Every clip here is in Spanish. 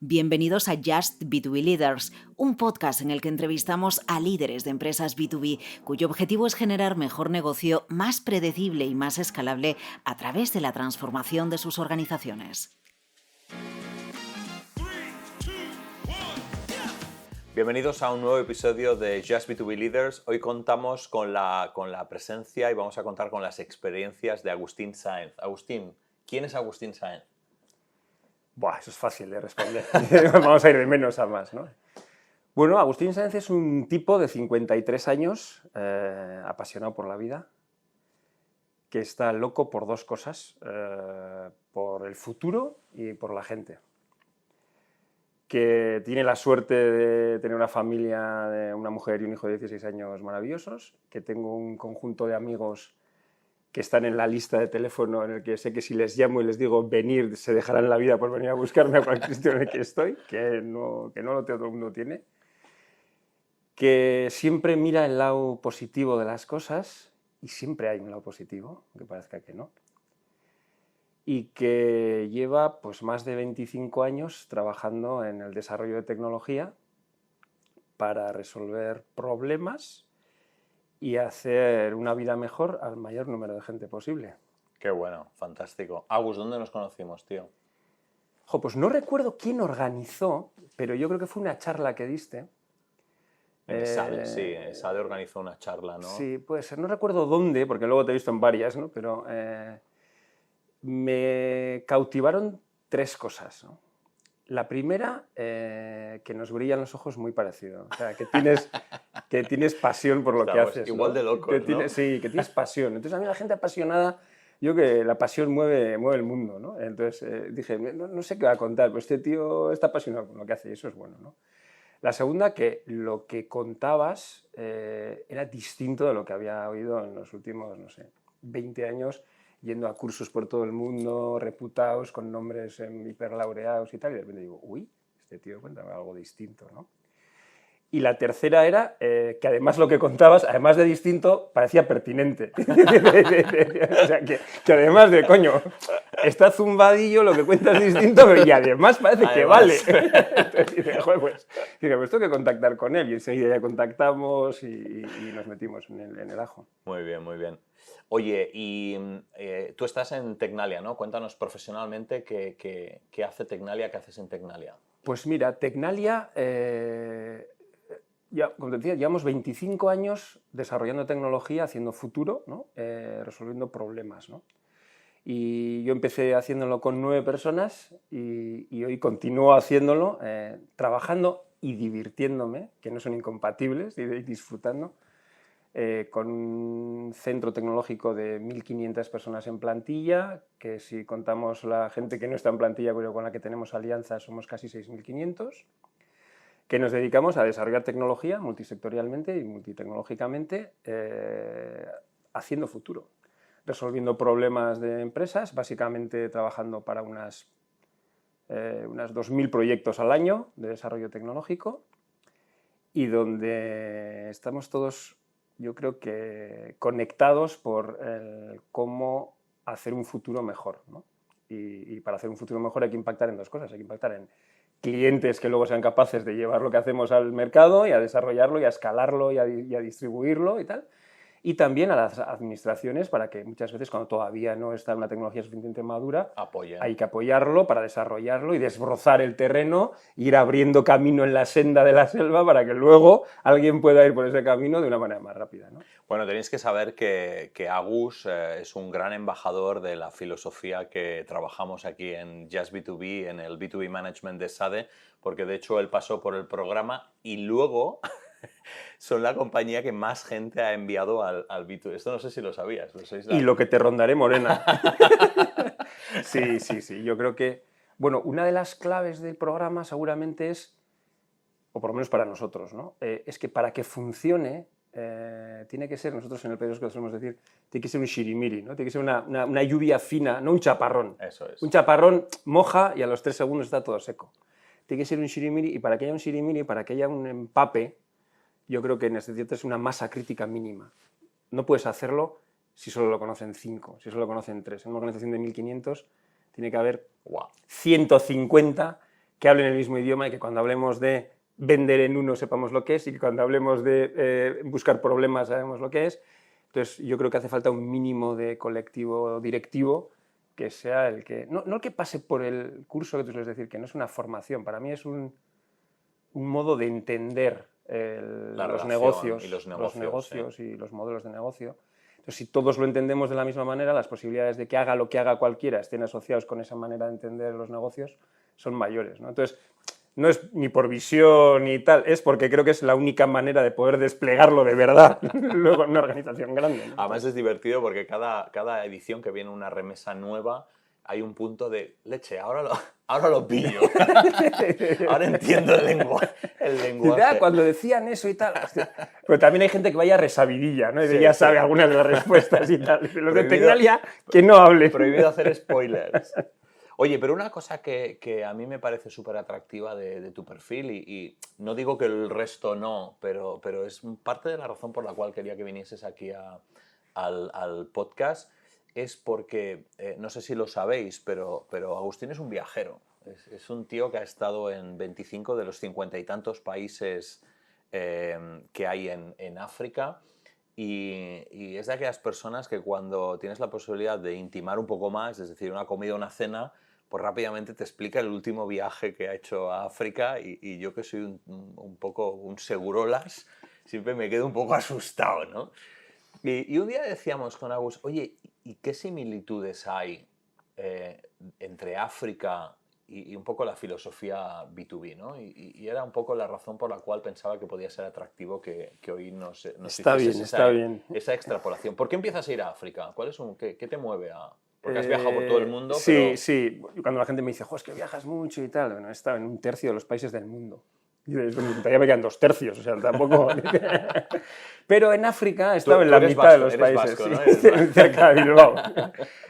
Bienvenidos a Just B2B Leaders, un podcast en el que entrevistamos a líderes de empresas B2B cuyo objetivo es generar mejor negocio, más predecible y más escalable a través de la transformación de sus organizaciones. Bienvenidos a un nuevo episodio de Just B2B Leaders. Hoy contamos con la presencia y vamos a contar con las experiencias de Agustín Sáenz. Agustín, ¿quién es Agustín Sáenz? Buah, eso es fácil de responder. Vamos a ir de menos a más, ¿no? Bueno, Agustín Sáenz es un tipo de 53 años, apasionado por la vida, que está loco por dos cosas, por el futuro y por la gente. Que tiene la suerte de tener una familia, de una mujer y un hijo de 16 años maravillosos, que tengo un conjunto de amigos que están en la lista de teléfono en el que sé que si les llamo y les digo venir, se dejarán la vida por venir a buscarme a cualquier sitio en el que estoy, que no todo el mundo tiene, que siempre mira el lado positivo de las cosas, y siempre hay un lado positivo, aunque parezca que no, y que lleva pues, más de 25 años trabajando en el desarrollo de tecnología para resolver problemas y hacer una vida mejor al mayor número de gente posible. Qué bueno, fantástico. Agus, ¿dónde nos conocimos, tío? Pues no recuerdo quién organizó, pero yo creo que fue una charla que diste. En SADE, sí, SADE organizó una charla, ¿no? Sí, puede ser. No recuerdo dónde, porque luego te he visto en varias, ¿no? Pero me cautivaron tres cosas, ¿no? La primera, que nos brillan los ojos muy parecido. O sea, que tienes pasión por lo que haces. Igual, ¿no? De locos, ¿no? Sí, que tienes pasión. Entonces, a mí la gente apasionada, yo que la pasión mueve el mundo, ¿no? Entonces, dije, no sé qué va a contar, pero este tío está apasionado con lo que hace y eso es bueno, ¿no? La segunda, que lo que contabas era distinto de lo que había oído en los últimos, no sé, 20 años, yendo a cursos por todo el mundo, reputados, con nombres hiperlaureados y tal, y de repente digo, uy, este tío cuenta algo distinto, ¿no? Y la tercera era que además lo que contabas, además de distinto, parecía pertinente. O sea, que además de, coño, está zumbadillo, lo que cuentas es distinto, pero y además parece que vale. Entonces dije, joder, pues tengo que contactar con él. Y enseguida ya contactamos y nos metimos en el ajo. Muy bien, muy bien. Oye, y tú estás en Tecnalia, ¿no? Cuéntanos profesionalmente qué hace Tecnalia, qué haces en Tecnalia. Pues mira, Tecnalia, ya, como te decía, llevamos 25 años desarrollando tecnología, haciendo futuro, ¿no? Resolviendo problemas, ¿no? Y yo empecé haciéndolo con 9 personas y hoy continúo haciéndolo, trabajando y divirtiéndome, que no son incompatibles, y disfrutando, con un centro tecnológico de 1.500 personas en plantilla, que si contamos la gente que no está en plantilla, pero con la que tenemos alianzas, somos casi 6.500, que nos dedicamos a desarrollar tecnología multisectorialmente y multitecnológicamente, haciendo futuro, resolviendo problemas de empresas, básicamente trabajando para unas 2.000 proyectos al año de desarrollo tecnológico, y donde estamos todos, yo creo que conectados por cómo hacer un futuro mejor, ¿no? Y para hacer un futuro mejor hay que impactar en dos cosas. Hay que impactar en clientes que luego sean capaces de llevar lo que hacemos al mercado y a desarrollarlo y a escalarlo y a distribuirlo y tal. Y también a las administraciones para que muchas veces cuando todavía no está una tecnología suficientemente madura, hay que apoyarlo para desarrollarlo y desbrozar el terreno, ir abriendo camino en la senda de la selva para que luego alguien pueda ir por ese camino de una manera más rápida, ¿no? Bueno, tenéis que saber que Agus es un gran embajador de la filosofía que trabajamos aquí en Just B2B, en el B2B Management de SADE, porque de hecho él pasó por el programa y luego son la compañía que más gente ha enviado al B2B. Esto no sé si lo sabías. Y lo que te rondaré, Morena. Sí. Yo creo que, bueno, una de las claves del programa seguramente es, o por lo menos para nosotros, ¿no? Es que para que funcione, tiene que ser, nosotros en el periódico solemos decir, tiene que ser un shirimiri, ¿no? Tiene que ser una lluvia fina, no un chaparrón. Eso es. Un chaparrón moja y a los 3 segundos está todo seco. Tiene que ser un shirimiri, y para que haya un shirimiri, para que haya un empape, yo creo que necesitas una masa crítica mínima. No puedes hacerlo si solo lo conocen 5, si solo lo conocen 3. En una organización de 1.500 tiene que haber 150 que hablen el mismo idioma y que cuando hablemos de vender en uno sepamos lo que es y que cuando hablemos de buscar problemas sabemos lo que es. Entonces yo creo que hace falta un mínimo de colectivo directivo que sea el que, no el que pase por el curso que tú sueles decir, que no es una formación, para mí es un modo de entender los negocios y los modelos de negocio. Entonces, si todos lo entendemos de la misma manera, las posibilidades de que haga lo que haga cualquiera estén asociados con esa manera de entender los negocios son mayores, ¿no? Entonces, no es ni por visión ni tal, es porque creo que es la única manera de poder desplegarlo de verdad luego en una organización grande, ¿no? Además es divertido porque cada edición que viene una remesa nueva hay un punto de leche, ahora lo pillo. Ahora entiendo el lenguaje. Cuando decían eso y tal. Pero también hay gente que vaya resabidilla, ¿no? Y ya sabe algunas de las respuestas y tal. Los de Tecnalia, que no hablen. Prohibido hacer spoilers. Oye, pero una cosa que a mí me parece súper atractiva de tu perfil, y no digo que el resto no, pero es parte de la razón por la cual quería que vinieses aquí al podcast, es porque, no sé si lo sabéis, pero Agustín es un viajero. Es un tío que ha estado en 25 de los 50 y tantos países que hay en África, y es de aquellas personas que cuando tienes la posibilidad de intimar un poco más, es decir, una comida o una cena, pues rápidamente te explica el último viaje que ha hecho a África, y yo que soy un poco un segurolas, siempre me quedo un poco asustado, ¿no? Y un día decíamos con Agus, oye, ¿y qué similitudes hay entre África y un poco la filosofía B2B, ¿no? Y era un poco la razón por la cual pensaba que podía ser atractivo que hoy nos está bien. Esa extrapolación. ¿Por qué empiezas a ir a África? ¿Qué te mueve a...? Porque has viajado por todo el mundo, sí, pero... Sí. Cuando la gente me dice, es que viajas mucho y tal, bueno, he estado en 1/3 de los países del mundo. Y todavía me quedan 2/3, o sea, tampoco... Pero en África he estado en la mitad de los países, vasco, ¿no? cerca de Bilbao.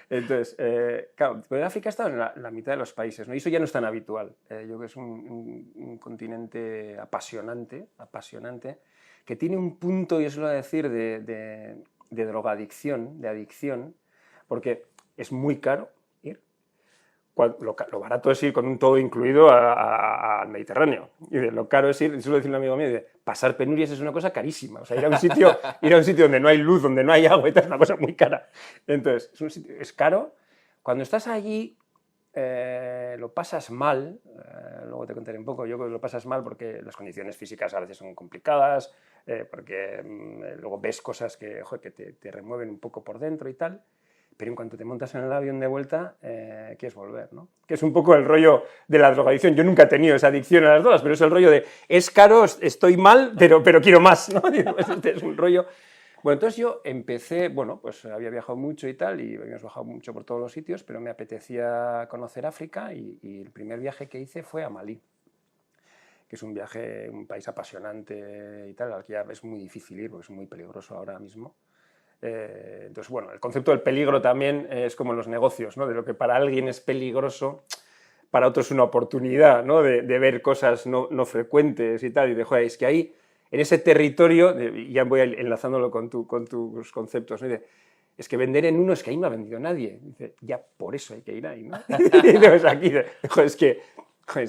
Entonces, claro, pero en África he estado en la mitad de los países, ¿no? Y eso ya no es tan habitual. Yo creo que es un continente apasionante, que tiene un punto, yo suelo decir, de drogadicción, de adicción, porque es muy caro ir. Lo barato es ir con un todo incluido al Mediterráneo. Y lo caro es ir, suelo decir un amigo mío, pasar penurias es una cosa carísima. O sea, ir a un sitio donde no hay luz, donde no hay agua, es una cosa muy cara. Entonces, es caro. Cuando estás allí, lo pasas mal. Luego te contaré un poco. Yo creo que lo pasas mal porque las condiciones físicas a veces son complicadas, porque luego ves cosas que te remueven un poco por dentro y tal. Pero en cuanto te montas en el avión de vuelta, quieres volver, ¿no? Que es un poco el rollo de la drogadicción. Yo nunca he tenido esa adicción a las drogas, pero es el rollo de, es caro, estoy mal, pero quiero más, ¿no? Este es un rollo... Bueno, entonces yo empecé, pues había viajado mucho y tal, y habíamos viajado mucho por todos los sitios, pero me apetecía conocer África, y el primer viaje que hice fue a Malí, que es un país apasionante y tal, al que ya es muy difícil ir, porque es muy peligroso ahora mismo. Entonces, el concepto del peligro también es como en los negocios, ¿no? De lo que para alguien es peligroso, para otro es una oportunidad, ¿no? De ver cosas no frecuentes y tal, y de, joder, es que ahí, en ese territorio, y ya voy enlazándolo con tus conceptos, ¿no? Es que vender en uno, es que ahí no ha vendido nadie. Dice, ya por eso hay que ir ahí, ¿no? Y entonces aquí, joder, es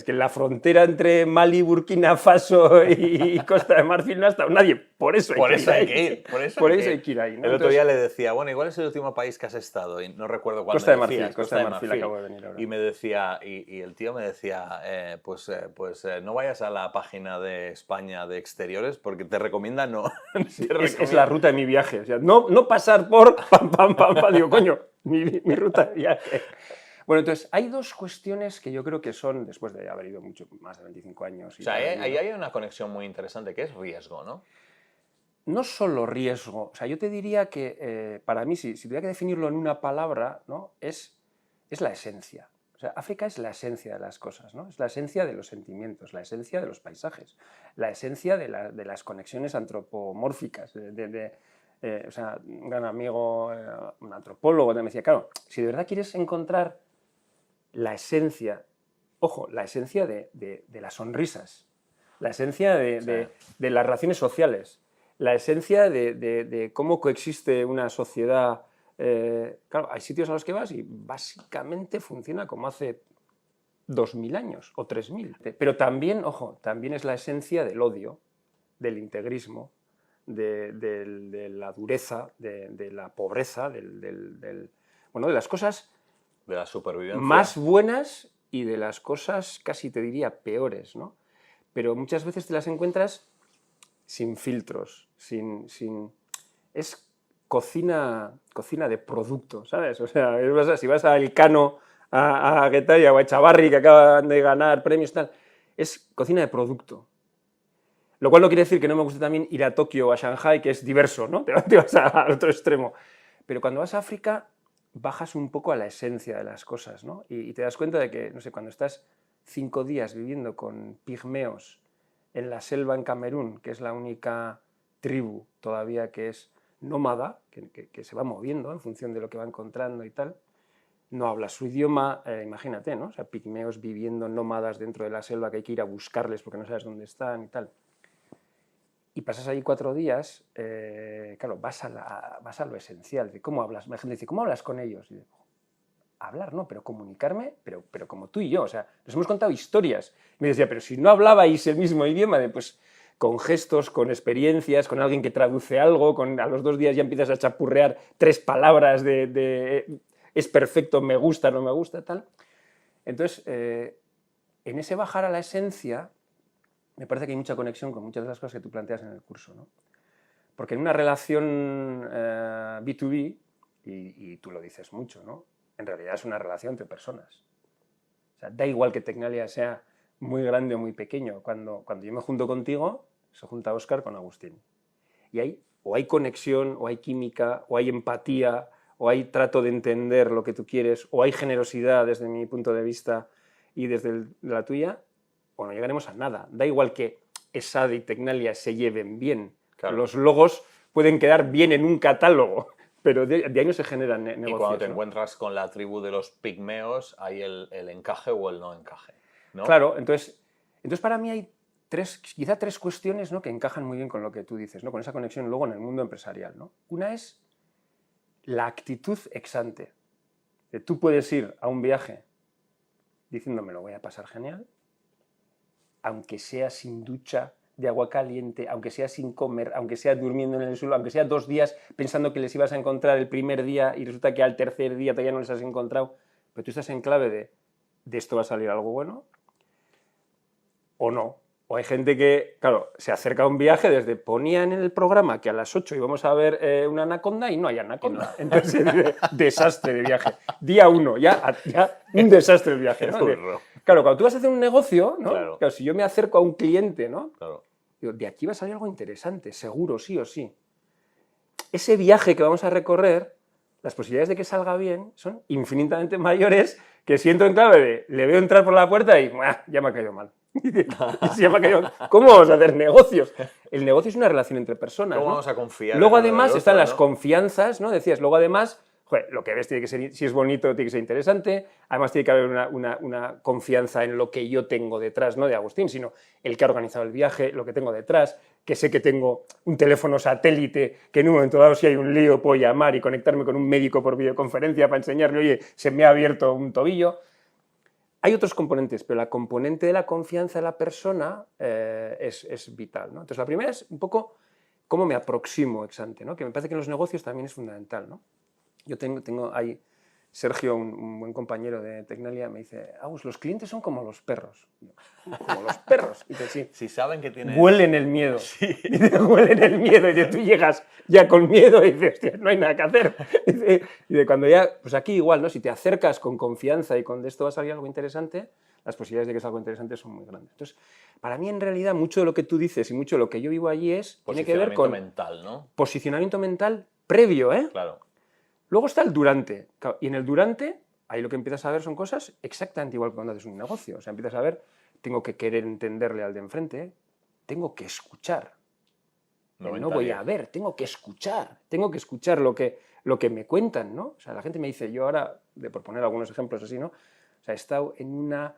que en la frontera entre Mali, Burkina Faso y Costa de Marfil no ha estado nadie. Por eso hay que ir. Por eso hay que ir ahí, ¿no? El otro día le decía, ¿iguál es el último país que has estado? Y no recuerdo cuál Costa me decías. De Marfil, Costa de Marfil acabo de venir ahora. Y me decía, y el tío me decía, no vayas a la página de España de exteriores porque te recomienda no. Sí, es la ruta de mi viaje. O sea, no pasar por pam. Digo, coño, mi ruta de viaje. Bueno, entonces, hay dos cuestiones que yo creo que son, después de haber ido mucho más de 25 años... O sea, ahí hay una conexión muy interesante que es riesgo, ¿no? No solo riesgo. O sea, yo te diría que, para mí, si tuviera que definirlo en una palabra, ¿no? Es la esencia. O sea, África es la esencia de las cosas, ¿no? Es la esencia de los sentimientos, la esencia de los paisajes, la esencia de las conexiones antropomórficas. O sea, un gran amigo, un antropólogo, me decía, claro, si de verdad quieres encontrar la esencia, ojo, la esencia de las sonrisas, la esencia de las relaciones sociales, la esencia de cómo coexiste una sociedad. Claro, hay sitios a los que vas y básicamente funciona como hace 2000 años o 3000. Pero también, ojo, también es la esencia del odio, del integrismo, de la dureza, de la pobreza, bueno, de las cosas de la supervivencia más buenas y de las cosas, casi te diría, peores, ¿no? Pero muchas veces te las encuentras sin filtros, es cocina de producto, ¿sabes? O sea, si vas a Elcano, a Getaria o a Echavarri, que acaban de ganar premios y tal, es cocina de producto. Lo cual no quiere decir que no me guste también ir a Tokio o a Shanghai, que es diverso, ¿no? Te vas al otro extremo. Pero cuando vas a África, bajas un poco a la esencia de las cosas, ¿no? Y te das cuenta de que, no sé, cuando estás 5 días viviendo con pigmeos en la selva en Camerún, que es la única tribu todavía que es nómada, que se va moviendo en función de lo que va encontrando y tal, no habla su idioma, imagínate, ¿no? O sea, pigmeos viviendo nómadas dentro de la selva que hay que ir a buscarles porque no sabes dónde están y tal. Y pasas ahí 4 días, claro, vas a lo esencial. ¿Cómo hablas? La gente dice, ¿cómo hablas con ellos? Y digo, hablar, no, pero comunicarme, pero como tú y yo. O sea, nos hemos contado historias. Y me decía, pero si no hablabais el mismo idioma, pues con gestos, con experiencias, con alguien que traduce algo, a los 2 días ya empiezas a chapurrear 3 palabras de es perfecto, me gusta, no me gusta, tal. Entonces, en ese bajar a la esencia, me parece que hay mucha conexión con muchas de las cosas que tú planteas en el curso, ¿no? Porque en una relación B2B, y tú lo dices mucho, ¿no? En realidad es una relación entre personas. O sea, da igual que Tecnalia sea muy grande o muy pequeño. Cuando yo me junto contigo, se junta Óscar con Agustín. Y o hay conexión, o hay química, o hay empatía, o hay trato de entender lo que tú quieres, o hay generosidad desde mi punto de vista y desde la tuya, o no llegaremos a nada. Da igual que ESADE y Tecnalia se lleven bien. Claro. Los logos pueden quedar bien en un catálogo, pero de ahí no se generan negocios. Y cuando te ¿no? encuentras con la tribu de los pigmeos, hay el encaje o el no encaje, ¿no? Claro, entonces para mí hay quizá tres cuestiones, ¿no?, que encajan muy bien con lo que tú dices, ¿no?, con esa conexión luego en el mundo empresarial, ¿no? Una es la actitud ex ante. Tú puedes ir a un viaje diciendo me lo voy a pasar genial, aunque sea sin ducha de agua caliente, aunque sea sin comer, aunque sea durmiendo en el suelo, aunque sea 2 días pensando que les ibas a encontrar el primer día y resulta que al tercer día todavía no les has encontrado, pero tú estás en clave de esto va a salir algo bueno, o no. O hay gente que, claro, se acerca a un viaje desde ponían en el programa que a las 8 íbamos a ver una anaconda y no hay anaconda. Entonces, desastre de viaje. Día 1, ya un desastre el viaje, ¿no? Claro, cuando tú vas a hacer un negocio, ¿no? Claro, si yo me acerco a un cliente, ¿no? Claro. Digo, de aquí va a salir algo interesante, seguro, sí o sí. Ese viaje que vamos a recorrer, las posibilidades de que salga bien son infinitamente mayores que si entro en clave de le veo entrar por la puerta y ya me ha caído mal. ¿Cómo vamos a hacer negocios? El negocio es una relación entre personas. ¿Cómo ¿no? vamos a confiar? Luego además otro, están ¿no? las confianzas, ¿no? Decías, luego además, joder, lo que ves tiene que ser, si es bonito, tiene que ser interesante. Además tiene que haber una confianza en lo que yo tengo detrás, no de Agustín, sino el que ha organizado el viaje, lo que tengo detrás, que sé que tengo un teléfono satélite, que en un momento dado si hay un lío puedo llamar y conectarme con un médico por videoconferencia para enseñarle, oye, se me ha abierto un tobillo. Hay otros componentes, pero la componente de la confianza de la persona es vital, ¿no? Entonces, la primera es un poco cómo me aproximo ex ante, ¿no? Que me parece que en los negocios también es fundamental, ¿no? Yo tengo ahí, Sergio, un buen compañero de Tecnalia, me dice, Agus, los clientes son como los perros. Como los perros. Y dice, sí. Si saben que tienen... Huelen el miedo. Sí. Dice, huelen el miedo. Y tú llegas ya con miedo y dices, hostia, no hay nada que hacer. Y cuando ya, pues aquí igual, ¿no? Si te acercas con confianza y con de esto va a salir algo interesante, las posibilidades de que salga algo interesante son muy grandes. Entonces, para mí en realidad mucho de lo que tú dices y mucho de lo que yo vivo allí tiene que ver con mental, ¿no? Posicionamiento mental previo, ¿eh? Claro. Luego está el durante. Y en el durante, ahí lo que empiezas a ver son cosas exactamente igual que cuando haces un negocio. O sea, empiezas a ver, tengo que querer entenderle al de enfrente, tengo que escuchar. No voy a ver, tengo que escuchar lo que me cuentan, ¿no? O sea, la gente me dice, yo ahora, por poner algunos ejemplos así, ¿no? O sea, he estado en una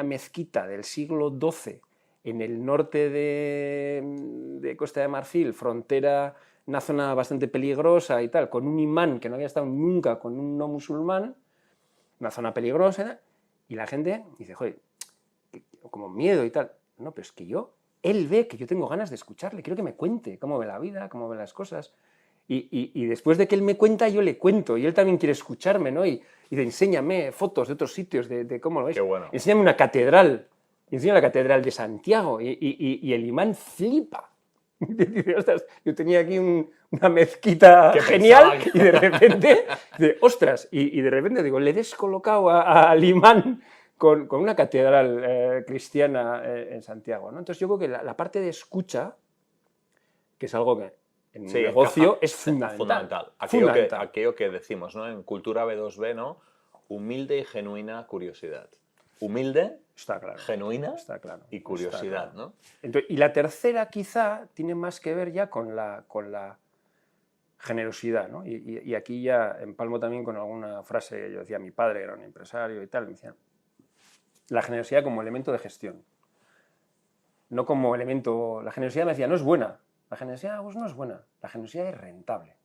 mezquita del siglo XII en el norte de Costa de Marfil, frontera, una zona bastante peligrosa y tal, con un imán que no había estado nunca con un no musulmán, una zona peligrosa, y la gente dice, joder, como miedo y tal. No, pero es que él ve que yo tengo ganas de escucharle, quiero que me cuente cómo ve la vida, cómo ve las cosas. Y después de que él me cuenta, yo le cuento, y él también quiere escucharme, ¿no? Y dice, enséñame fotos de otros sitios, de cómo lo ves. Qué bueno. Enséñame una catedral. Y enseña la catedral de Santiago, y el imán flipa. Dice, ostras, yo tenía aquí una mezquita genial, y de repente, y de repente digo, le he descolocado al imán con una catedral cristiana en Santiago, ¿no? Entonces yo creo que la parte de escucha, que es algo que en un negocio es fundamental. Aquello que decimos, ¿no? En Cultura B2B, ¿no? Humilde y genuina curiosidad. Humilde, está claro, genuina está claro, y curiosidad, claro. ¿no? Entonces, y la tercera quizá tiene más que ver ya con la generosidad, ¿no? Y aquí ya empalmo también con alguna frase que yo decía, mi padre era un empresario y tal, me decía, la generosidad como elemento de gestión, no como elemento... La generosidad me decía, no es buena, la generosidad pues, no es buena, la generosidad es rentable.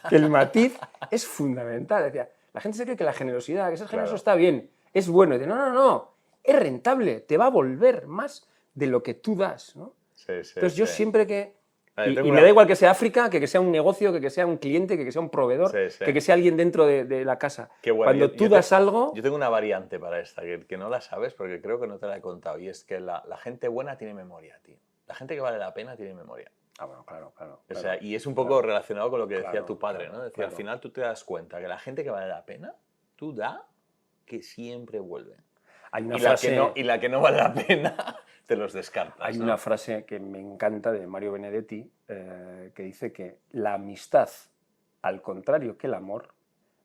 Que el matiz es fundamental. Decía, la gente se cree que la generosidad, que ser generoso está bien, es bueno. Y dice, no, es rentable, te va a volver más de lo que tú das, ¿no? Entonces yo siempre que... Y me da igual que sea África, que sea un negocio, que sea un cliente, que sea un proveedor, que sea alguien dentro de la casa. Qué bueno. Cuando tú das algo... Yo tengo una variante para esta, que no la sabes porque creo que no te la he contado, y es que la gente buena tiene memoria, tío. La gente que vale la pena tiene memoria. Ah, bueno, claro. O sea, y es un poco relacionado con lo que decía tu padre, ¿no? Decía, al final tú te das cuenta que la gente que vale la pena, tú da que siempre vuelve. Hay una frase... y la que no vale la pena... te los descartas. Hay una frase que me encanta de Mario Benedetti que dice que la amistad, al contrario que el amor,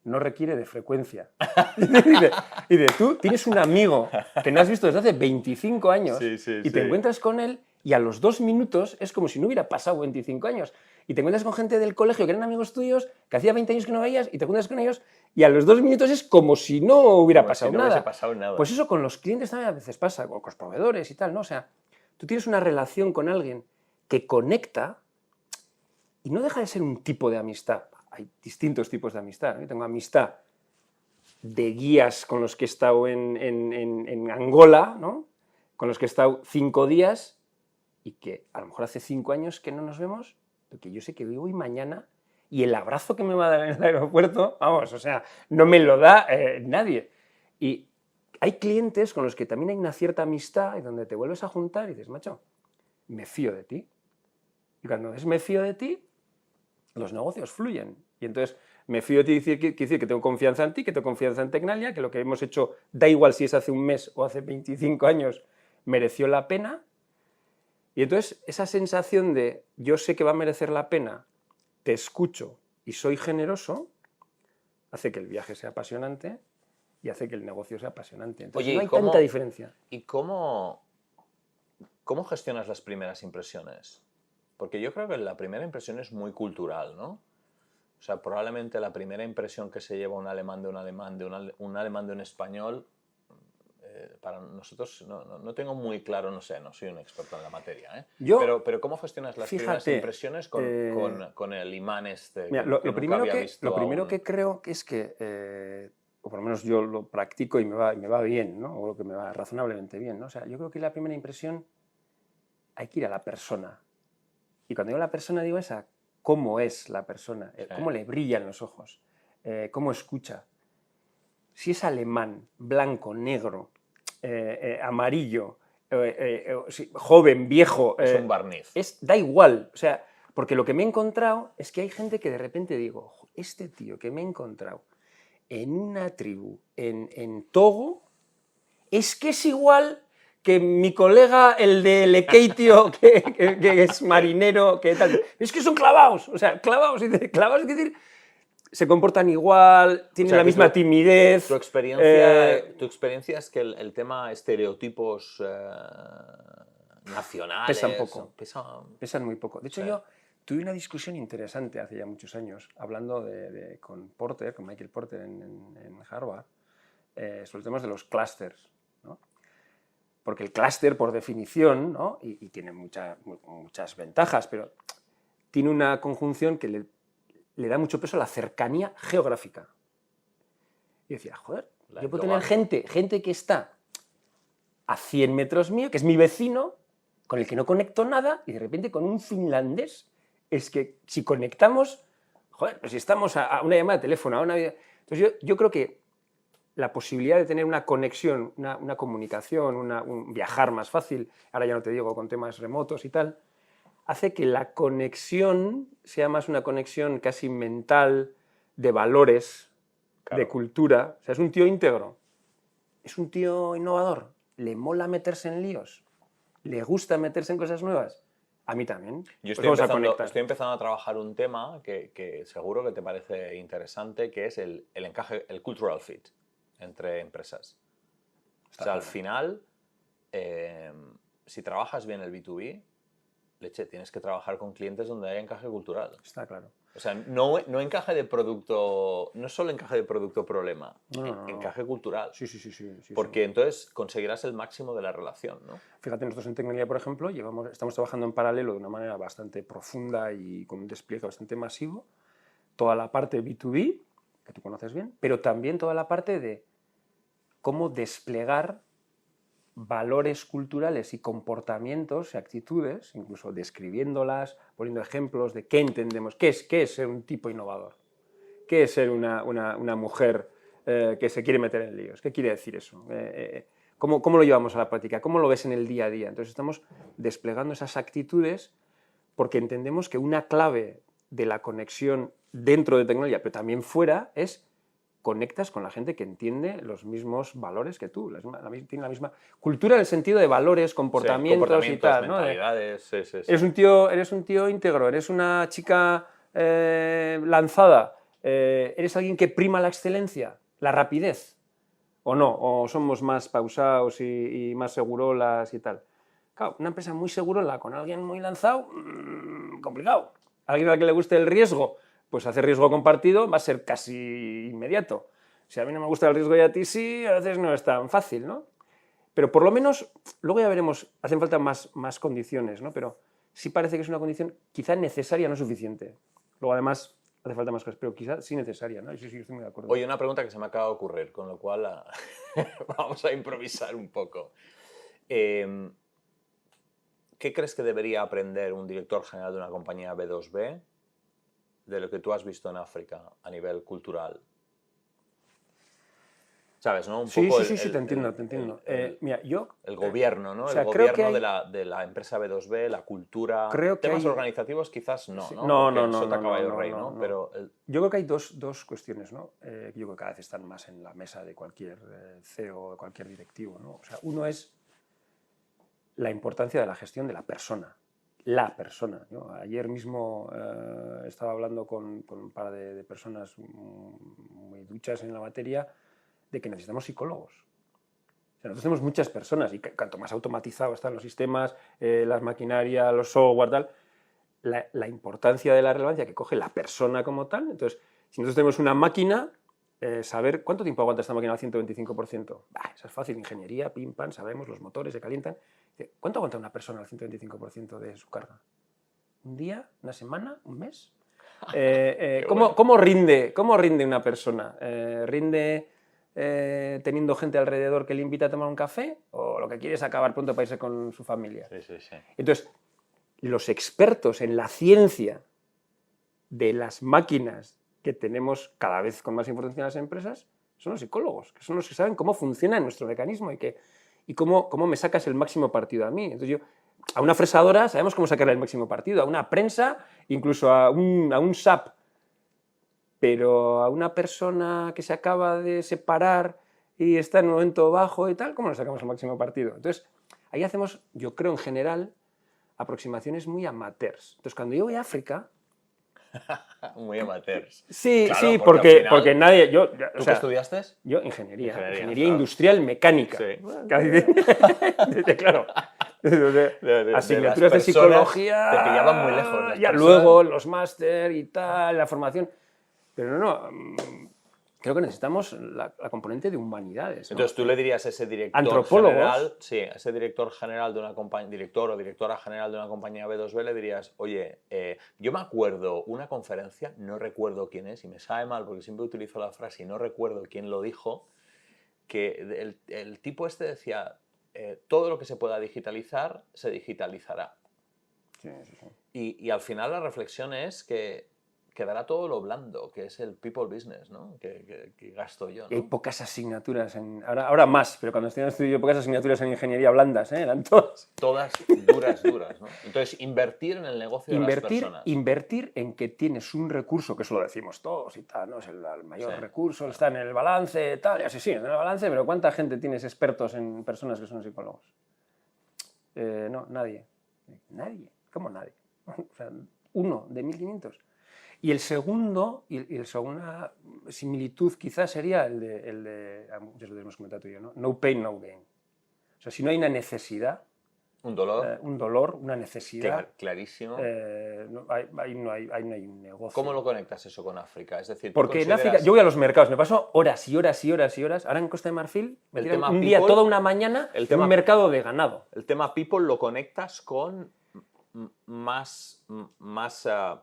no requiere de frecuencia. Y de tú tienes un amigo que no has visto desde hace 25 años y te encuentras con él y a los 2 minutos es como si no hubiera pasado 25 años. Y te encuentras con gente del colegio que eran amigos tuyos, que hacía 20 años que no veías, y te encuentras con ellos y a los 2 minutos es como si no hubiera pasado nada. Pues eso con los clientes también a veces pasa, o con los proveedores y tal, ¿no? O sea, tú tienes una relación con alguien que conecta y no deja de ser un tipo de amistad. Hay distintos tipos de amistad, ¿no? Yo tengo amistad de guías con los que he estado en Angola, ¿no? Con los que he estado 5 días y que a lo mejor hace 5 años que no nos vemos, porque yo sé que voy mañana y el abrazo que me va a dar en el aeropuerto, vamos, o sea, no me lo da nadie. Y hay clientes con los que también hay una cierta amistad y donde te vuelves a juntar y dices, macho, me fío de ti. Y cuando es me fío de ti, los negocios fluyen. Y entonces, me fío de ti quiere decir que tengo confianza en ti, que tengo confianza en Tecnalia, que lo que hemos hecho, da igual si es hace un mes o hace 25 años, mereció la pena. Y entonces, esa sensación de yo sé que va a merecer la pena, te escucho y soy generoso, hace que el viaje sea apasionante y hace que el negocio sea apasionante. Entonces, oye, no hay tanta diferencia. ¿Y cómo gestionas las primeras impresiones? Porque yo creo que la primera impresión es muy cultural, ¿no? O sea, probablemente la primera impresión que se lleva un alemán de un alemán, un alemán de un español, para nosotros no tengo muy claro, no sé, no soy un experto en la materia, ¿eh? Pero ¿cómo gestionas las primeras impresiones con el imán este? Mira, lo primero que creo que es que, o por lo menos yo lo practico y me va bien, ¿no? O lo que me va razonablemente bien, ¿no? O sea, yo creo que la primera impresión hay que ir a la persona. Y cuando digo la persona, digo esa, cómo es la persona, cómo le brillan los ojos, cómo escucha. Si es alemán, blanco, negro, amarillo, joven, viejo... es un barniz. Da igual, o sea, porque lo que me he encontrado es que hay gente que de repente digo, este tío que me he encontrado en una tribu en Togo, es que es igual... que mi colega, el de Lekeitio, que es marinero, que tal. Es que son clavados, o sea, clavados es decir, se comportan igual, tienen la misma timidez. Tu experiencia es que el tema estereotipos nacionales... Pesan poco. Pesan muy poco. De hecho, yo tuve una discusión interesante hace ya muchos años, hablando con Michael Porter en Harvard, sobre temas de los clústeres, ¿no? Porque el clúster, por definición, ¿no? y tiene muchas ventajas, pero tiene una conjunción que le da mucho peso a la cercanía geográfica. Y decía, joder, La yo puedo tener endogamia. gente que está a 100 metros mío, que es mi vecino, con el que no conecto nada, y de repente con un finlandés, es que si conectamos, joder, pues si estamos a una llamada de teléfono, a una... Entonces yo creo que la posibilidad de tener una conexión, una comunicación, un viajar más fácil, ahora ya no te digo con temas remotos y tal, hace que la conexión sea más una conexión casi mental, de valores, Claro. de cultura. O sea, es un tío íntegro, es un tío innovador, le mola meterse en líos, le gusta meterse en cosas nuevas. A mí también. Yo Pues vamos a estoy conectar. empezando a trabajar un tema que seguro que te parece interesante, que es el encaje, el cultural fit entre empresas. O sea, al final, si trabajas bien el B2B, leche, tienes que trabajar con clientes donde haya encaje cultural. Está claro. O sea, no encaje de producto, no solo encaje de producto problema, No. encaje cultural. Sí. Porque entonces conseguirás el máximo de la relación, ¿no? Fíjate, nosotros en Tecnología, por ejemplo, estamos trabajando en paralelo de una manera bastante profunda y con un despliegue bastante masivo, toda la parte B2B, que tú conoces bien, pero también toda la parte de cómo desplegar valores culturales y comportamientos y actitudes, incluso describiéndolas, poniendo ejemplos de qué entendemos, qué es ser un tipo innovador, qué es ser una mujer que se quiere meter en líos, qué quiere decir eso, ¿cómo lo llevamos a la práctica, cómo lo ves en el día a día. Entonces estamos desplegando esas actitudes porque entendemos que una clave de la conexión dentro de tecnología, pero también fuera, es conectas con la gente que entiende los mismos valores que tú, tiene la misma cultura en el sentido de valores, comportamientos y tal, ¿no? Mentalidades, sí. Eres un tío íntegro, eres una chica lanzada, eres alguien que prima la excelencia, la rapidez, o no, o somos más pausados y más segurolas y tal. Claro, una empresa muy segurola con alguien muy lanzado, complicado. Alguien al que le guste el riesgo, pues hacer riesgo compartido va a ser casi inmediato. Si a mí no me gusta el riesgo y a ti sí, a veces no es tan fácil, ¿no? Pero por lo menos, luego ya veremos, hacen falta más condiciones, ¿no? Pero sí parece que es una condición quizá necesaria, no suficiente. Luego además hace falta más cosas, pero quizá sí necesaria, ¿no? Sí, estoy muy de acuerdo. Oye, una pregunta que se me acaba de ocurrir, con lo cual vamos a improvisar un poco. ¿Qué crees que debería aprender un director general de una compañía B2B de lo que tú has visto en África a nivel cultural? ¿Sabes, no? Un poco Sí, te entiendo. Mira, el gobierno, ¿no? O sea, el gobierno de la empresa B2B, la cultura. Creo que temas hay... organizativos quizás no, sí, ¿no? No, Sota caballo rey, ¿no? Pero yo creo que hay dos cuestiones, ¿no? Yo creo que cada vez están más en la mesa de cualquier CEO, de cualquier directivo, ¿no? O sea, uno es la importancia de la gestión de la persona. La persona, ¿no? Ayer mismo estaba hablando con un par de personas muy duchas en la materia de que necesitamos psicólogos. O sea, nosotros tenemos muchas personas y cuanto más automatizado están los sistemas, las maquinarias, los software, tal, la importancia de la relevancia que coge la persona como tal. Entonces, si nosotros tenemos una máquina, saber cuánto tiempo aguanta esta máquina al 125%. Eso es fácil, ingeniería, pim, pam, sabemos, los motores se calientan. ¿Cuánto aguanta una persona al 125% de su carga? ¿Un día? ¿Una semana? ¿Un mes? ¿Cómo rinde una persona? ¿Rinde teniendo gente alrededor que le invita a tomar un café? ¿O lo que quiere es acabar pronto para irse con su familia? Sí. Entonces, los expertos en la ciencia de las máquinas que tenemos cada vez con más importancia en las empresas son los psicólogos, que son los que saben cómo funciona nuestro mecanismo y cómo me sacas el máximo partido a mí. Entonces a una fresadora sabemos cómo sacarle el máximo partido, a una prensa, incluso a un SAP, pero a una persona que se acaba de separar y está en un momento bajo y tal, ¿cómo le sacamos el máximo partido? Entonces, ahí hacemos, yo creo en general, aproximaciones muy amateurs. Entonces, cuando yo voy a África... Muy amateurs. Sí, claro, sí, porque nadie... ¿Tú qué estudiaste? Yo ingeniería claro. industrial mecánica. Sí. Claro. Asignaturas de psicología... Te pillaban muy lejos. Ya luego los máster y tal, la formación... Pero no. creo que necesitamos la componente de humanidades, ¿no? Entonces tú le dirías a ese director Antropólogos. general, sí, a ese director general de una compañía, director o directora general de una compañía B2B, le dirías, oye, yo me acuerdo una conferencia, no recuerdo quién es, y me sabe mal porque siempre utilizo la frase y no recuerdo quién lo dijo, que el tipo este decía, todo lo que se pueda digitalizar, se digitalizará. Sí, sí, sí. Y al final la reflexión es que quedará todo lo blando, que es el people business, ¿no? que gasto yo, Y hay ¿no? pocas asignaturas, ahora más, pero cuando estudié estudio pocas asignaturas en ingeniería blandas, eran todas. Todas duras, ¿no? Entonces, invertir en el negocio de las personas. Invertir en que tienes un recurso, que eso lo decimos todos y tal, ¿no? Es el mayor Sí. recurso, está en el balance, tal, y así sí, en el balance, pero ¿cuánta gente tienes expertos en personas que son psicólogos? No, nadie. Nadie. ¿Cómo nadie? O sea, 1 de 1500. Y el segundo, y la segunda similitud quizás sería el de ya lo hemos comentado tú y yo, ¿no? No pain, no gain. O sea, si no hay una necesidad, Un dolor. un dolor, una necesidad, Clarísimo. ahí no hay un negocio. ¿Cómo lo conectas eso con África? Es decir, ¿tú Porque en consideras- África, yo voy a los mercados, me paso horas y horas y horas y horas. Ahora en Costa de Marfil, me El tiran tema un día, people, toda una mañana, el en tema- un mercado de ganado. el tema people lo conectas con más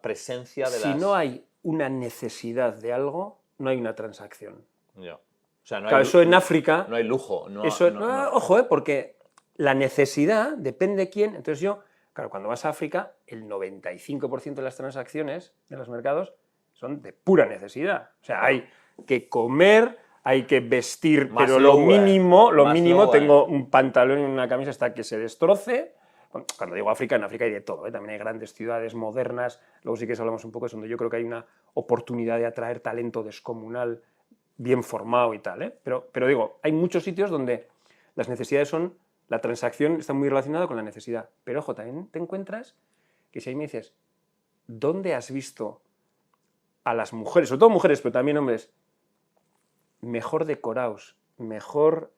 presencia de Si las... no hay una necesidad de algo, no hay una transacción. Ya. O sea, no Claro, hay, eso en África... no hay lujo. No, Eso, no. Ojo, porque la necesidad depende de quién. Entonces yo, claro, cuando vas a África, el 95% de las transacciones de los mercados son de pura necesidad. O sea, hay que comer, hay que vestir, Más pero lo lower, mínimo, más lower. tengo un pantalón y una camisa hasta que se destroce. Cuando digo África, en África hay de todo, ¿eh? También hay grandes ciudades modernas, luego sí que hablamos un poco, es donde yo creo que hay una oportunidad de atraer talento descomunal, bien formado y tal, ¿eh? Pero digo, hay muchos sitios donde las necesidades son, la transacción está muy relacionada con la necesidad. Pero ojo, también te encuentras que si ahí me dices, ¿dónde has visto a las mujeres, sobre todo mujeres, pero también hombres, mejor decorados, mejor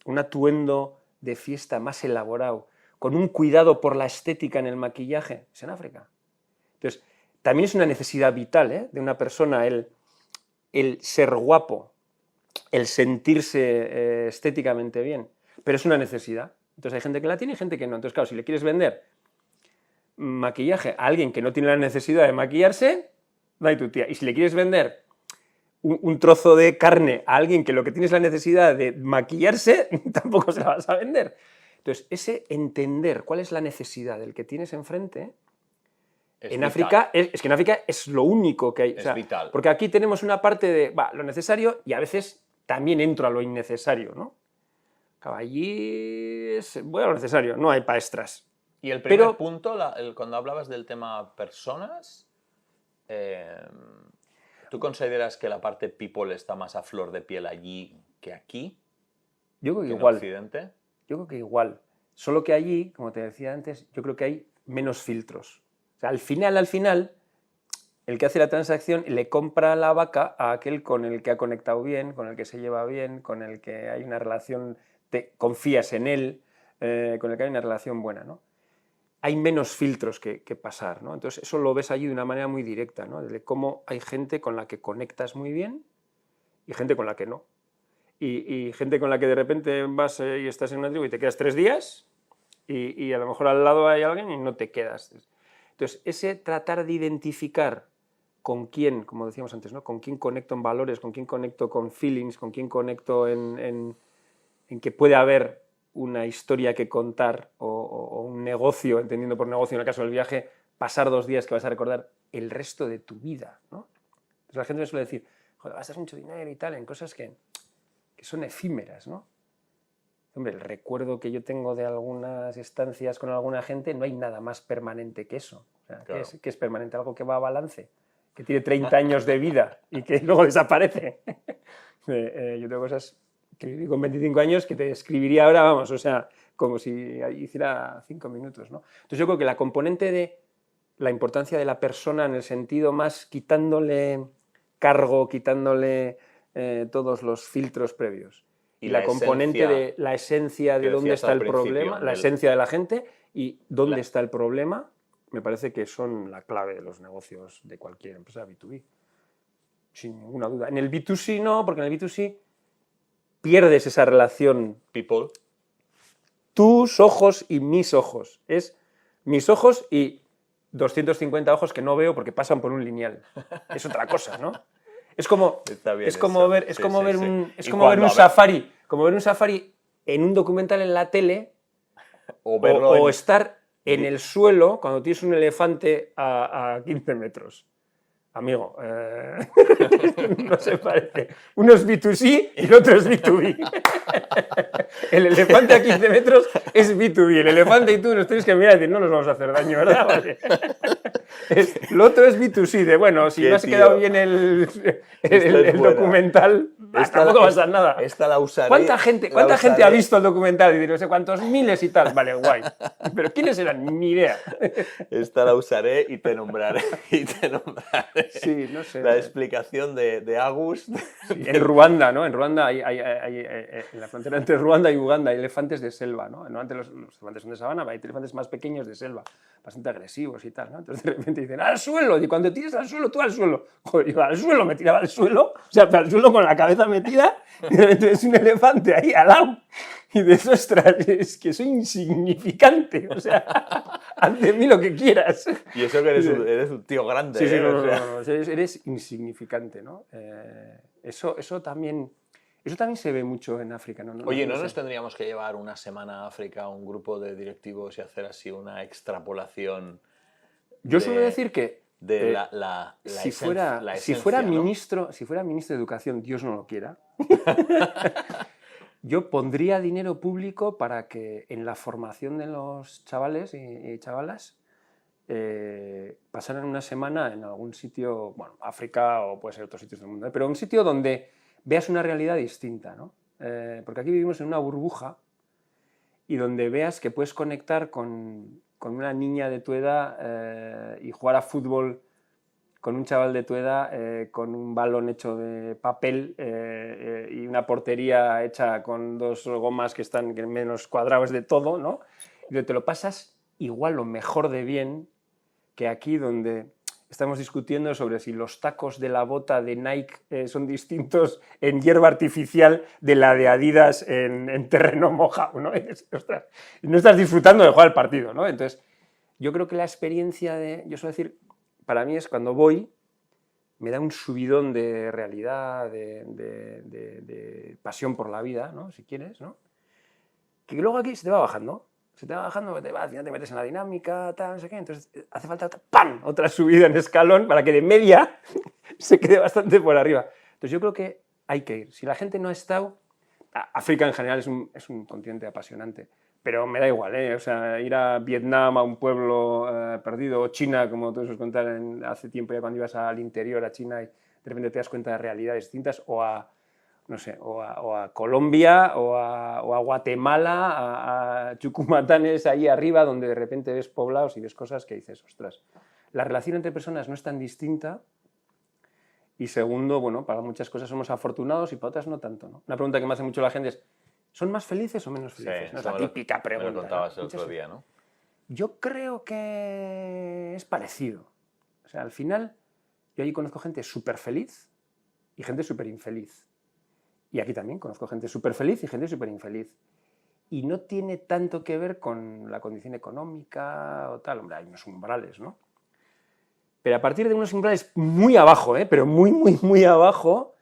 un atuendo de fiesta más elaborado, con un cuidado por la estética en el maquillaje? Es en África. Entonces, también es una necesidad vital, ¿eh? De una persona el ser guapo, el sentirse estéticamente bien, pero es una necesidad. Entonces hay gente que la tiene y gente que no. Entonces, claro, si le quieres vender maquillaje a alguien que no tiene la necesidad de maquillarse, no hay tu tía. Y si le quieres vender un trozo de carne a alguien que lo que tiene es la necesidad de maquillarse, tampoco se la vas a vender. Entonces, ese entender cuál es la necesidad del que tienes enfrente, Es en vital. África, es que en África es lo único que hay. Es vital. Porque aquí tenemos una parte de lo necesario y a veces también entro a lo innecesario, ¿no? Claro, allí voy a lo necesario, no hay para extras. Y el primer Pero- punto, cuando hablabas del tema personas, ¿tú consideras que la parte people está más a flor de piel allí que aquí, Yo creo que que en igual. Occidente? Yo creo que igual. Solo que allí, como te decía antes, yo creo que hay menos filtros. O sea, al final, el que hace la transacción le compra la vaca a aquel con el que ha conectado bien, con el que se lleva bien, con el que hay una relación, te confías en él, con el que hay una relación buena, ¿no? Hay menos filtros que pasar, ¿no? Entonces eso lo ves allí de una manera muy directa, ¿no? De cómo hay gente con la que conectas muy bien y gente con la que no. Y gente con la que de repente vas y estás en una tribu y te quedas 3 días y a lo mejor al lado hay alguien y no te quedas. Entonces, ese tratar de identificar con quién, como decíamos antes, ¿no? Con quién conecto en valores, con quién conecto con feelings, con quién conecto en que puede haber una historia que contar o un negocio, entendiendo por negocio en el caso del viaje, pasar 2 días que vas a recordar el resto de tu vida, ¿no? Entonces la gente me suele decir, joder, gastas mucho dinero y tal en cosas que son efímeras, ¿no? Hombre, el recuerdo que yo tengo de algunas estancias con alguna gente, no hay nada más permanente que eso. O sea, Claro. ¿qué es permanente? Algo que va a balance, que tiene 30 años de vida y que luego desaparece. Yo tengo cosas que viví con 25 años que te escribiría ahora, vamos, o sea, como si hiciera 5 minutos, ¿no? Entonces yo creo que la componente de la importancia de la persona en el sentido más quitándole cargo, quitándole todos los filtros previos. Y la componente de la esencia de dónde está el problema, la esencia de la gente y dónde está el problema, me parece que son la clave de los negocios de cualquier empresa B2B. sin ninguna duda. En el B2C no, porque en el B2C pierdes esa relación. People. Tus ojos y mis ojos. Es mis ojos y 250 ojos que no veo porque pasan por un lineal. Es otra cosa, ¿no? Es como, es como ver, es como ver un safari, como ver un safari en un documental en la tele o estar en el suelo cuando tienes un elefante a 15 metros. Amigo, no se parece. Uno es B2C y el otro es B2B. El elefante a 15 metros es B2B. El elefante y tú nos tienes que mirar y decir, no nos vamos a hacer daño, ¿verdad? Vale. Lo otro es B2C, de bueno, si no has quedado bien el documental, tampoco pasa nada. Esta la usaré. ¿Cuánta gente ha visto el documental? Y dice, no sé cuántos miles y tal. Vale, guay. Pero ¿quiénes eran? Ni idea. Esta la usaré y te nombraré. Sí, no sé. La explicación de Agus. Sí, en Ruanda, ¿no? En Ruanda en la frontera entre Ruanda y Uganda hay elefantes de selva, ¿no? Normalmente los elefantes son de sabana, hay elefantes más pequeños de selva, bastante agresivos y tal, ¿no? Entonces de repente dicen, ¡al suelo! Y cuando tires al suelo, tú al suelo. Joder, yo al suelo, me tiraba al suelo, o sea, al suelo con la cabeza metida, y de repente es un elefante ahí al lado. Y dices, ostras, es que soy insignificante, o sea, haz de mí lo que quieras. Y eso que eres un tío grande. Sí, no, eres insignificante, ¿no? Eso también se ve mucho en África, ¿no? Oye, ¿no nos tendríamos que llevar una semana a África, un grupo de directivos y hacer así una extrapolación? Yo suelo decir que si fuera ministro de Educación, Dios no lo quiera, yo pondría dinero público para que en la formación de los chavales y chavalas pasaran una semana en algún sitio, bueno, África o puede ser otros sitios del mundo, pero un sitio donde veas una realidad distinta, ¿no? Porque aquí vivimos en una burbuja y donde veas que puedes conectar con una niña de tu edad y jugar a fútbol con un chaval de tu edad, con un balón hecho de papel y una portería hecha con dos gomas que están menos cuadrados de todo, ¿no? Y te lo pasas igual o mejor de bien que aquí, donde estamos discutiendo sobre si los tacos de la bota de Nike son distintos en hierba artificial de la de Adidas en terreno mojado, ¿no? Ostras, no estás disfrutando de jugar el partido, ¿no? Entonces, yo creo que la experiencia yo suelo decir, para mí es cuando voy, me da un subidón de realidad, de pasión por la vida, ¿no? Si quieres, ¿no? Que luego aquí se te va bajando. Al final te metes en la dinámica, tal, no sé qué, entonces hace falta otra subida en escalón para que de media se quede bastante por arriba. Entonces yo creo que hay que ir. Si la gente no ha estado, África en general es un continente apasionante, pero me da igual, ¿eh? O sea, ir a Vietnam, a un pueblo perdido, o China, como tú os contar hace tiempo ya cuando ibas al interior, a China, y de repente te das cuenta de realidades distintas, o a Colombia, o a Guatemala, a Chucumatanes ahí arriba, donde de repente ves poblados y ves cosas que dices, ostras, la relación entre personas no es tan distinta, y segundo, bueno, para muchas cosas somos afortunados y para otras no tanto, ¿no? Una pregunta que me hace mucho la gente es, ¿son más felices o menos felices? Sí, no es la típica pregunta. Me lo contabas el otro día, ¿no? Yo creo que es parecido. O sea, al final, yo allí conozco gente súper feliz y gente súper infeliz. Y aquí también conozco gente súper feliz y gente súper infeliz. Y no tiene tanto que ver con la condición económica o tal. Hombre, hay unos umbrales, ¿no? Pero a partir de unos umbrales muy abajo, pero muy, muy, muy abajo,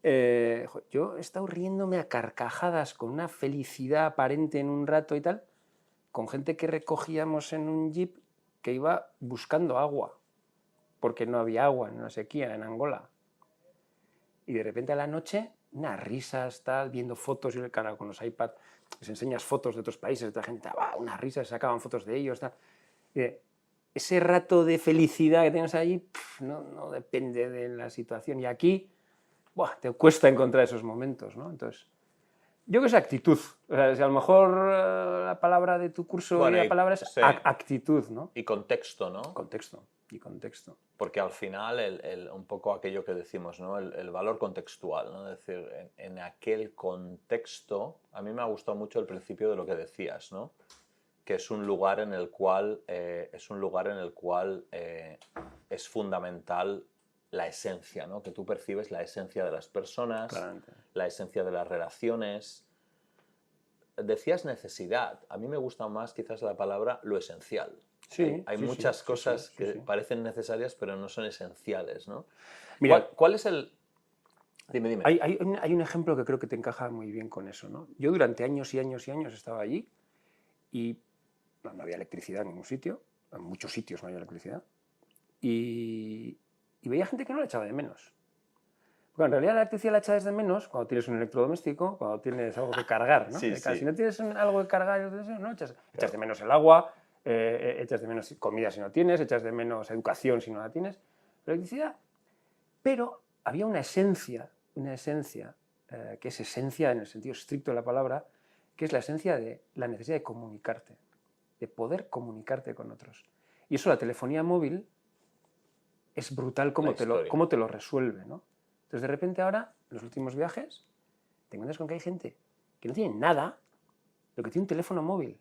yo he estado riéndome a carcajadas con una felicidad aparente en un rato y tal, con gente que recogíamos en un jeep que iba buscando agua, porque no había agua en una sequía en Angola. Y de repente a la noche, unas risas, tal, viendo fotos, y el canal con los iPad, les enseñas fotos de otros países, de otra gente, unas risas, sacaban fotos de ellos, tal. Y ese rato de felicidad que tienes allí no depende de la situación. Y aquí te cuesta encontrar esos momentos, ¿no? Entonces, yo creo que es actitud. O sea, si a lo mejor la palabra de tu curso la palabra es actitud, ¿no? Y contexto, ¿no? Contexto. Porque al final, un poco aquello que decimos, ¿no? El valor contextual, ¿no? Es decir, en aquel contexto, a mí me ha gustado mucho el principio de lo que decías, ¿no? Que es un lugar en el cual es fundamental la esencia, ¿no? Que tú percibes la esencia de las personas, Claramente. la esencia de las relaciones. Decías necesidad. A mí me gusta más quizás la palabra lo esencial. Sí, Hay sí, muchas sí, cosas sí, que sí. parecen necesarias pero no son esenciales, ¿no? Mira, ¿Cuál es el...? Dime. hay un ejemplo que creo que te encaja muy bien con eso, ¿no? Yo durante años y años y años estaba allí y no había electricidad en ningún sitio, en muchos sitios no había electricidad, y veía gente que no la echaba de menos. Porque en realidad la electricidad la echas de menos cuando tienes un electrodoméstico, cuando tienes algo que cargar, ¿no? Sí, Claro, sí. si no tienes algo que cargar, no echas de menos el agua, echas de menos comida si no tienes, echas de menos educación si no la tienes, electricidad. Pero había una esencia que es esencia en el sentido estricto de la palabra, que es la esencia de la necesidad de comunicarte, de poder comunicarte con otros. Y eso la telefonía móvil es brutal cómo te lo resuelve, ¿no? Entonces, de repente ahora, en los últimos viajes, te encuentras con que hay gente que no tiene nada, lo que tiene un teléfono móvil,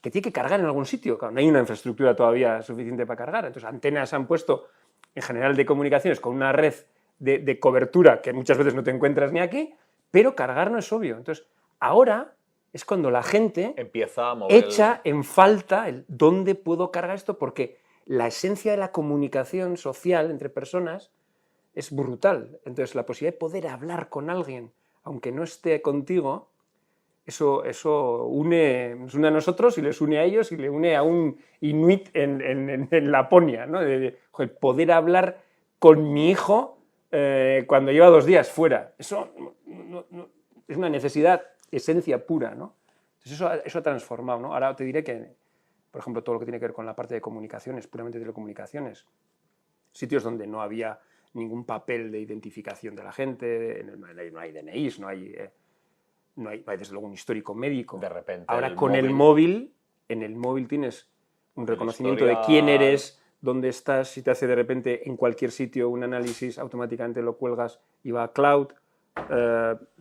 que tiene que cargar en algún sitio. Claro, no hay una infraestructura todavía suficiente para cargar. Entonces, antenas han puesto, en general, de comunicaciones con una red de cobertura que muchas veces no te encuentras ni aquí, pero cargar no es obvio. Entonces, ahora es cuando la gente empieza a mover echa en falta el dónde puedo cargar esto, porque la esencia de la comunicación social entre personas es brutal. Entonces, la posibilidad de poder hablar con alguien, aunque no esté contigo, eso nos une a nosotros y les une a ellos y le une a un inuit en Laponia, ¿no? Joder, poder hablar con mi hijo cuando lleva 2 días fuera. Eso es una necesidad, esencia pura, ¿no? Entonces eso ha transformado, ¿no? Ahora te diré que, por ejemplo, todo lo que tiene que ver con la parte de comunicaciones, puramente telecomunicaciones, sitios donde no había ningún papel de identificación de la gente, no hay DNIs, no hay desde luego un histórico médico. De repente ahora con el móvil, en el móvil tienes un reconocimiento de quién eres, dónde estás, si te hace de repente en cualquier sitio un análisis, automáticamente lo cuelgas y va a cloud.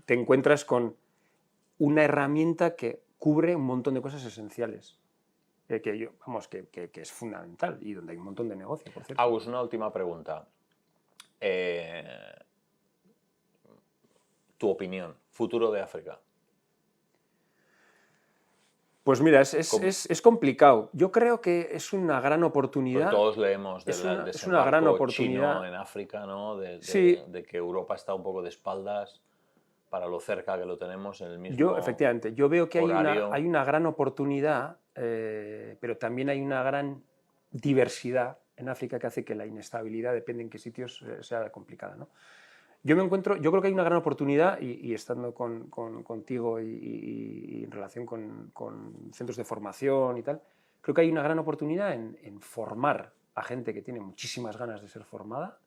Te encuentras con una herramienta que cubre un montón de cosas esenciales, que es fundamental y donde hay un montón de negocio, por cierto. Agus, una última pregunta. Tu opinión, futuro de África. Pues mira, es complicado. Yo creo que es una gran oportunidad. Pues todos leemos del desembarco chino en África, ¿no? Sí. De que Europa está un poco de espaldas para lo cerca que lo tenemos en el mismo Efectivamente, yo veo que horario. hay una gran oportunidad, pero también hay una gran diversidad en África que hace que la inestabilidad, depende en qué sitios, sea complicada, ¿no? Yo creo que hay una gran oportunidad, y estando contigo y en relación con centros de formación y tal, creo que hay una gran oportunidad en formar a gente que tiene muchísimas ganas de ser formada,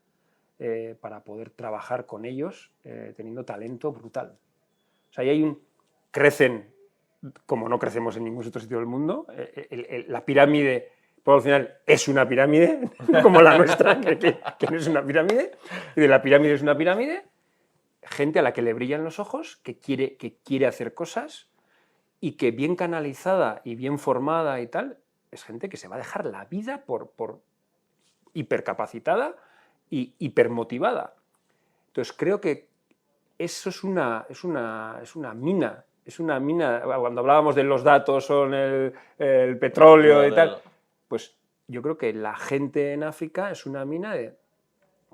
para poder trabajar con ellos teniendo talento brutal. O sea, crecen como no crecemos en ningún otro sitio del mundo. La pirámide, por al final, es una pirámide, como la nuestra, que no es una pirámide. Y de la pirámide es una pirámide. Gente a la que le brillan los ojos, que quiere hacer cosas y que bien canalizada y bien formada y tal, es gente que se va a dejar la vida por hipercapacitada y hipermotivada. Entonces creo que eso es una mina. Es una mina, cuando hablábamos de los datos o el petróleo y tal, pues yo creo que la gente en África es una mina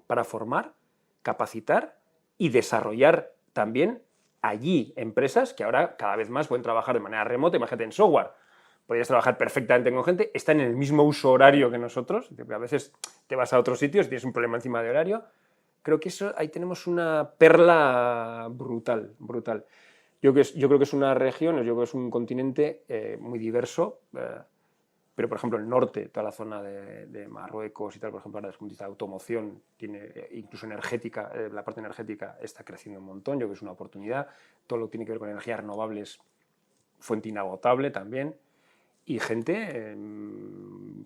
para formar, capacitar y desarrollar también allí empresas que ahora cada vez más pueden trabajar de manera remota. Imagínate en software. Podrías trabajar perfectamente con gente, están en el mismo uso horario que nosotros, a veces te vas a otros sitios y tienes un problema encima de horario. Creo que ahí tenemos una perla brutal. Yo creo que es una región, yo creo que es un continente muy diverso, pero por ejemplo el norte, toda la zona de Marruecos y tal, por ejemplo, ahora desde el punto de vista de automoción, incluso energética, la parte energética está creciendo un montón, yo creo que es una oportunidad. Todo lo que tiene que ver con energías renovables, fuente inagotable también. Y gente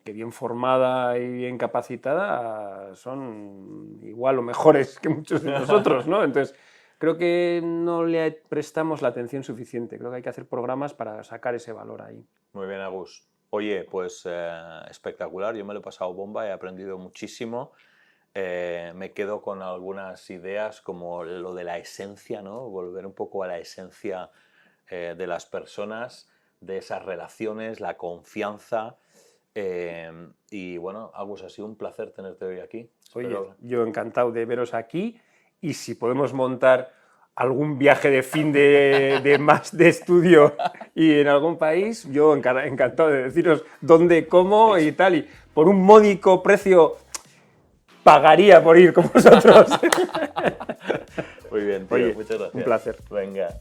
que bien formada y bien capacitada son igual o mejores que muchos de nosotros, ¿no? Entonces, creo que no le prestamos la atención suficiente. Creo que hay que hacer programas para sacar ese valor ahí. Muy bien, Agus. Oye, pues espectacular. Yo me lo he pasado bomba, he aprendido muchísimo. me quedo con algunas ideas como lo de la esencia, ¿no? Volver un poco a la esencia de las personas, de esas relaciones, la confianza. Y bueno, Agus, ha sido un placer tenerte hoy aquí. Oye, yo encantado de veros aquí, y si podemos montar algún viaje de fin de más de estudio y en algún país, yo encantado de deciros dónde, cómo y tal, y por un módico precio pagaría por ir con vosotros. Muy bien, tío, Oye, muchas gracias. un placer. Venga.